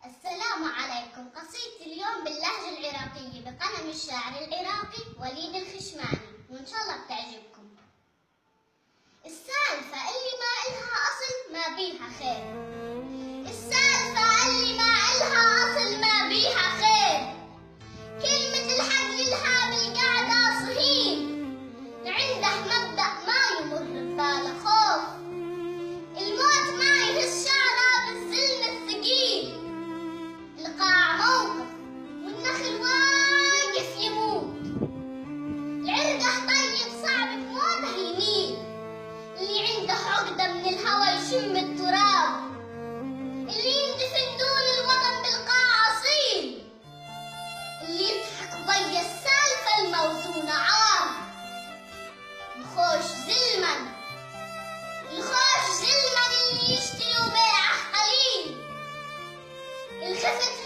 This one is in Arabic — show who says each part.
Speaker 1: السلام عليكم. قصيدتي اليوم باللهجة العراقية بقلم الشاعر العراقي وليد الخشماني، وإن شاء الله بتعجبكم. السالفة اللي ما إلها أصل ما بيها خير، السالفة اللي ما إلها أصل ما بيها خير، كلمة الحق للها بالقعدة صهيل، عنده مبدأ ما يمر بباله خوف، الموت ما يهز شعره بالظلم الثقيل، القاع موقف والنخل واقف يموت، العرقه طيب صعب بموته يميل، اللي عنده عقدة من الهوى يشم التراب، اللي يندفن دون الوطن بالقاع أصيل، اللي يضحك ضي السالفة الموزونة عار، الخوش زلمن اللي يشتروا بيعه قليل، الخفت